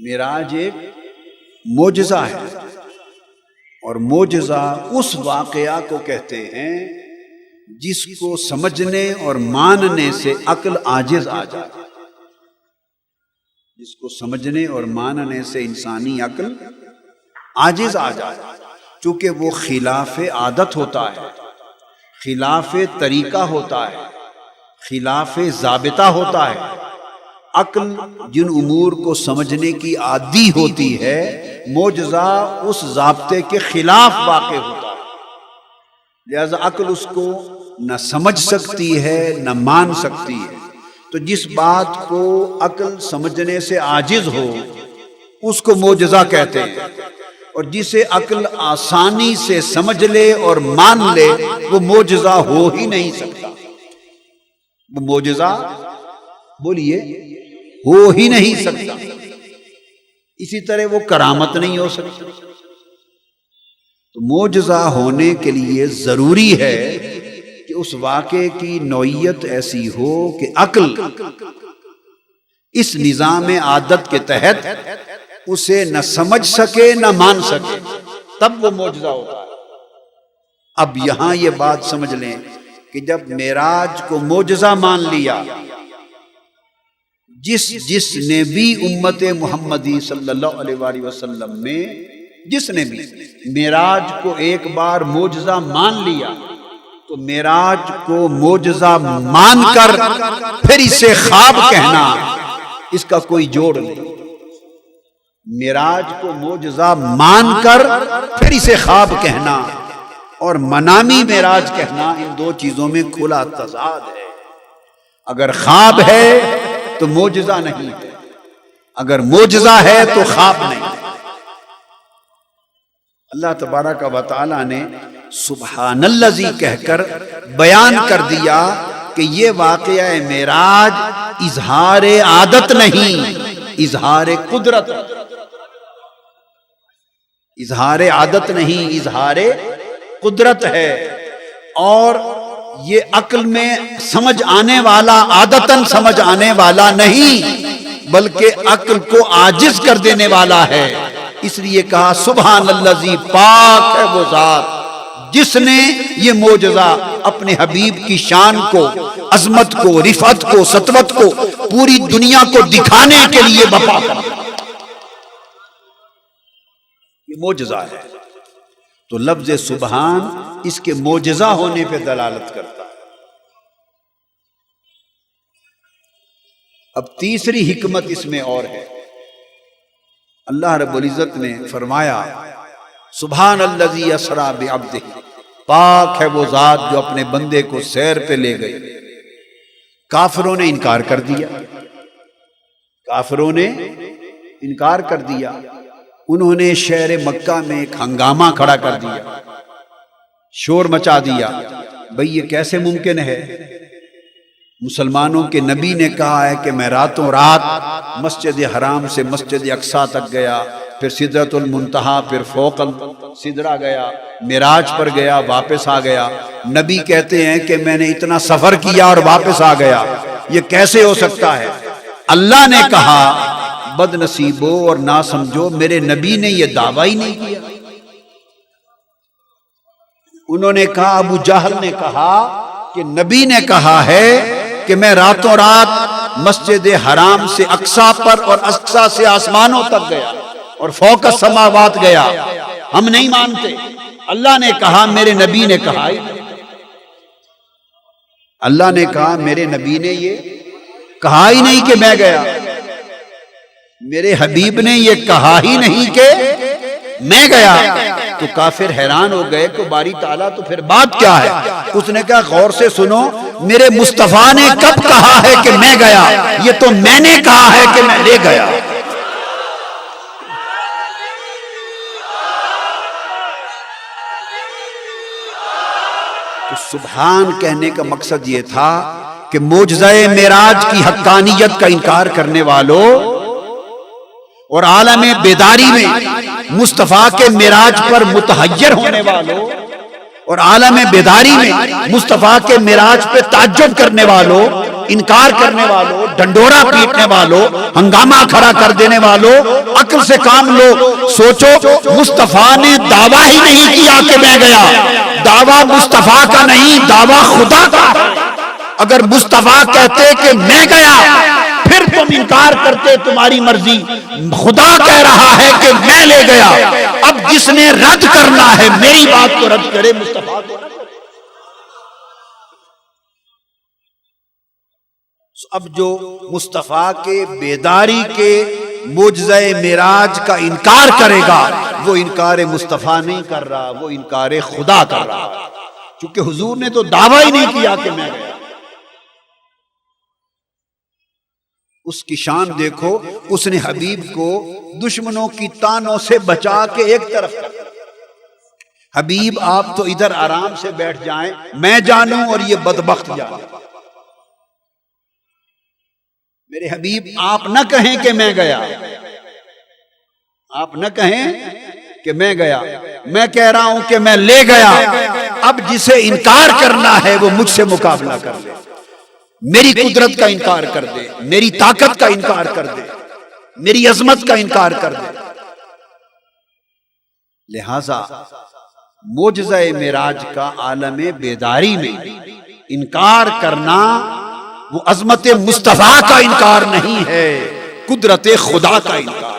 معراج ایک معجزہ ہے، اور معجزہ اس واقعہ کو کہتے ہیں جس کو سمجھنے اور ماننے سے عقل عاجز آ جائے، جس کو سمجھنے اور ماننے سے انسانی عقل عاجز آ جائے، چونکہ وہ خلاف عادت ہوتا ہے، خلاف طریقہ ہوتا ہے، خلاف ضابطہ ہوتا ہے۔ عقل جن امور کو سمجھنے کی عادی ہوتی ہے، معجزہ اس ضابطے کے خلاف واقع ہوتا ہے، لہذا عقل اس کو نہ سمجھ سکتی ہے نہ مان سکتی ہے۔ تو جس بات کو عقل سمجھنے سے عاجز ہو اس کو معجزہ کہتے ہیں، اور جسے عقل آسانی سے سمجھ لے اور مان لے وہ معجزہ ہو ہی نہیں سکتا، وہ معجزہ بولیے ہو ہی نہیں سکتا۔ اسی طرح وہ کرامت نہیں ہو سکتی۔ تو معجزہ ہونے کے لیے ضروری ہے کہ اس واقعے کی نوعیت ایسی ہو کہ عقل اس نظام عادت کے تحت اسے نہ سمجھ سکے نہ مان سکے، تب وہ معجزہ ہوتا ہے۔ اب یہاں یہ بات سمجھ لیں کہ جب معراج کو معجزہ مان لیا، جس نے بھی امت محمدی صلی اللہ علیہ وآلہ وسلم میں جس نے بھی معراج کو ایک بار معجزہ مان لیا، تو معراج کو معجزہ مان کر پھر اسے خواب کہنا، اس کا کوئی جوڑ نہیں۔ معراج کو معجزہ مان کر پھر اسے خواب کہنا اور منامی معراج کہنا، ان دو چیزوں میں کھلا تضاد ہے۔ اگر خواب ہے تو معجزہ نہیں ہے، اگر معجزہ ہے تو خواب نہیں۔ اللہ تبارک و تعالی نے سبحان الذی کہہ کر بیان کر دیا کہ یہ واقعہ معراج اظہار عادت نہیں، اظہار قدرت، اظہار عادت نہیں، اظہار قدرت ہے۔ اور یہ عقل میں سمجھ آنے والا، عادتاً سمجھ آنے والا نہیں، بلکہ عقل کو عاجز کر دینے والا ہے۔ اس لیے کہا سبحان الذی، پاک ہے وہ ذات جس نے یہ معجزہ اپنے حبیب کی شان کو، عظمت کو، رفعت کو، سطوت کو پوری دنیا کو دکھانے کے لیے بپا کر دیا۔ یہ معجزہ ہے۔ تو لفظ سبحان اس کے معجزہ ہونے پہ دلالت کرتا ہے۔ اب تیسری حکمت اس میں اور ہے۔ اللہ رب العزت نے فرمایا سبحان الذی اسریٰ بعبدہ، پاک ہے وہ ذات جو اپنے بندے کو سیر پہ لے گئی۔ کافروں نے انکار کر دیا، کافروں نے انکار کر دیا، انہوں نے شہر مکہ میں ایک ہنگامہ کھڑا کر دیا، شور مچا دیا، بھئی یہ کیسے ممکن ہے؟ مسلمانوں کے نبی نے کہا ہے کہ میں راتوں رات مسجد حرام سے مسجد اقصیٰ تک گیا، پھر سدرۃ المنتہا، پھر فوق السدرہ گیا، معراج پر گیا، واپس آ گیا۔ نبی کہتے ہیں کہ میں نے اتنا سفر کیا اور واپس آ گیا، یہ کیسے ہو سکتا ہے؟ اللہ نے کہا بد نصیبو اور نہ سمجھو، میرے نبی نے یہ دعویٰ ہی نہیں کیا۔ انہوں نے کہا، ابو جہل نے کہا کہ نبی نے کہا ہے کہ میں راتوں رات مسجد حرام سے اقصیٰ پر اور اقصیٰ سے آسمانوں تک گیا اور فوق السماوات گیا، ہم نہیں مانتے۔ اللہ نے کہا میرے نبی نے کہا، اللہ نے کہا میرے نبی نے یہ کہا ہی نہیں کہ میں گیا، میرے حبیب نے یہ کہا ہی نہیں کہ میں گیا۔ تو کافر حیران ہو گئے کہ باری تعالیٰ تو پھر بات کیا ہے؟ اس نے کہا غور سے سنو، میرے مصطفیٰ نے کب کہا ہے کہ میں گیا؟ یہ تو میں نے کہا ہے کہ میں لے گیا۔ تو سبحان کہنے کا مقصد یہ تھا کہ معجزہ معراج کی حقانیت کا انکار کرنے والوں اور عالم بیداری میں مصطفیٰ کے معراج پر متحیر ہونے والوں اور عالم بیداری میں مصطفیٰ کے معراج پہ تعجب کرنے والوں انکار کرنے والوں، ڈنڈورا پیٹنے والوں، ہنگامہ کھڑا کر دینے والوں، عقل سے کام لو. سوچو مصطفیٰ نے دعویٰ ہی نہیں کیا کہ میں گیا، دعویٰ مصطفیٰ کا نہیں، دعویٰ خدا کا. اگر مصطفیٰ کہتے کہ میں گیا پھر تم انکار کرتے، تمہاری مرضی. خدا کہہ رہا ہے کہ میں لے گیا. اب جس نے رد کرنا ہے میری بات کو رد کرے، مصطفیٰ کو نہ کرے. اب جو مصطفیٰ کے بیداری کے معجزہ معراج کا انکار کرے گا وہ انکار مصطفیٰ نہیں کر رہا، وہ انکار خدا کر رہا. چونکہ حضور نے تو دعویٰ ہی نہیں کیا کہ میں گیا. اس کی شان دیکھو، اس نے حبیب کو دشمنوں کی تانوں سے بچا کے ایک طرف کر دیا. حبیب آپ تو ادھر آرام سے بیٹھ جائیں، میں جانوں اور یہ بدبخت جانے. میرے حبیب آپ نہ کہیں کہ میں گیا، آپ نہ کہیں کہ میں گیا، میں کہہ رہا ہوں کہ میں لے گیا. اب جسے انکار کرنا ہے وہ مجھ سے مقابلہ کر لے، میری قدرت کا انکار کر دے، میری طاقت کا انکار کر دے، میری عظمت کا انکار کر دے. لہذا معجزہ معراج کا عالم بیداری میں انکار کرنا وہ عظمت مصطفیٰ کا انکار نہیں ہے، قدرت خدا کا انکار.